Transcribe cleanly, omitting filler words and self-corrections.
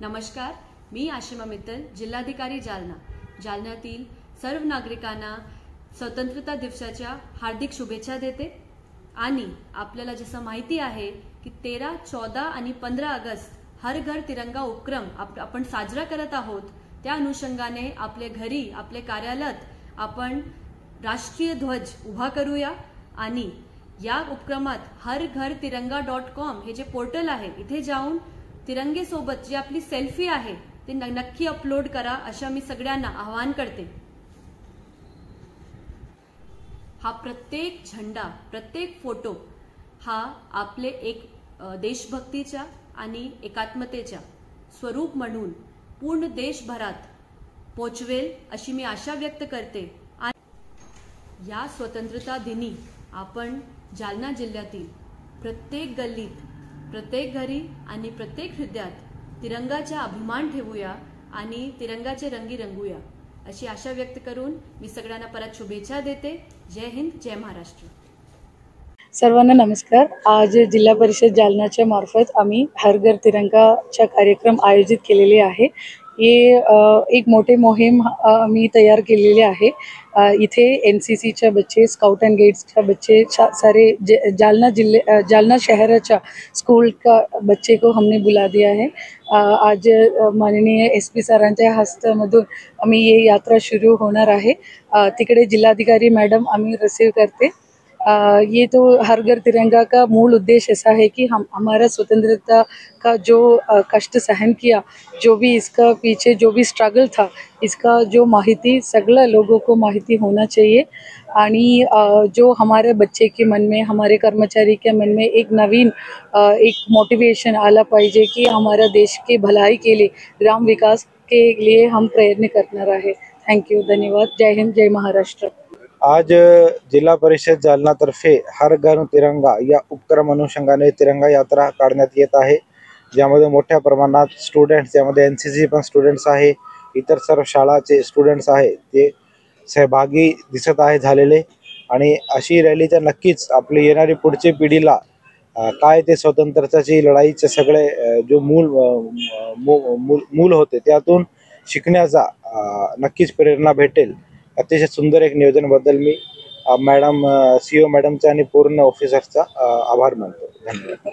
नमस्कार, मी आशिमा मित्तल, जिल्हाधिकारी जालना। जालन्यातील सर्व नागरिकांना स्वतंत्रता दिवसाच्या हार्दिक शुभेच्छा देते। आणि आपल्याला जसं माहिती आहे की 13, 14 आणि 15 ऑगस्ट हर घर तिरंगा उपक्रम आपण साजरा करत आहोत। त्या अनुषंगाने आपल्या घरी, आपल्या कार्यालयात आपण राष्ट्रीय ध्वज उभा करूया आणि या उपक्रमात harghartiranga.com हे जे पोर्टल आहे इथे जाऊन तिरंगे सोबत जी आपली सेल्फी आहे ते नक्की अपलोड करा, अशा मी सगळ्यांना आवाहन करते। हा प्रत्येक झेंडा, प्रत्येक फोटो हा आपले एक देशभक्तीच्या आणि एकात्मतेच्या स्वरूप म्हणून पूर्ण देशभरात पोचवेल अशी मी आशा व्यक्त करते। आणि या स्वतंत्रता दिनी आपण जालना जिल्ह्यातील प्रत्येक गल्लीत, प्रत्येक घरी आणि प्रत्येक हृदयात तिरंगाचा अभिमान ठेवूया आणि तिरंगाचे रंगी रंगूया अशी आशा व्यक्त करून मी सगळ्यांना परत शुभेच्छा देते। जय हिंद, जय महाराष्ट्र। सर्वांना नमस्कार। आज जिल्हा परिषद जालनाच्या मार्फत आम्ही हर घर तिरंगाचा कार्यक्रम आयोजित केलेले आहे। ये एक मोठे मोहीम आम्ही तयार केलेले आहे। इथे एनसीसीच्या बच्चे, स्काउट एंड गाइड्सच्या बच्चे, सारे जालना शहराच्या स्कूल का बच्चे को हमने बुला दिया है। आज माननीय एसपी सरांच्या हस्तामधून आम्ही ये यात्रा सुरू होणार आहे। तिकडे जिल्हाधिकारी मॅडम आम्ही रिसीव करते। ये तो हर घर तिरंगा का मूल उद्देश्य ऐसा है कि हम हमारा स्वतंत्रता का जो कष्ट सहन किया, जो भी इसका पीछे जो भी स्ट्रगल था, इसका जो माहिती सगला लोगों को माहिती होना चाहिए। आणि जो हमारे बच्चे के मन में, हमारे कर्मचारी के मन में एक नवीन एक मोटिवेशन आला पाहिजे कि हमारा देश के भलाई के लिए, ग्राम विकास के लिए हम प्रयत्न करणार आहे। थँक्यू, धन्यवाद। जय हिंद, जय महाराष्ट्र। आज जिल्हा परिषद जालना तर्फे हर घर तिरंगा या उपक्रम अनुषंगाने तिरंगा यात्रा काढण्यात येत आहे, ज्यामध्ये मोठ्या प्रमाणात स्टुडंट्स, यामध्ये एनसीसी पण स्टुडंट्स आहे, इतर सर्व शाळाचे स्टुडंट्स आहे ते सहभागी दिसत आहे झालेले। आणि अशी रॅलीच्या नक्कीच आपली येणारी पुढची पिढीला काय ते स्वतंत्रताची लढाईचे सगळे जो मूल होते त्यातून शिकण्याचा नक्कीच प्रेरणा भेटेल। अतिशय सुंदर एक नियोजनाबद्दल मी मॅडम सीईओ मॅडमचा आणि पूर्ण ऑफिसरचा आभार मानतो। धन्यवाद।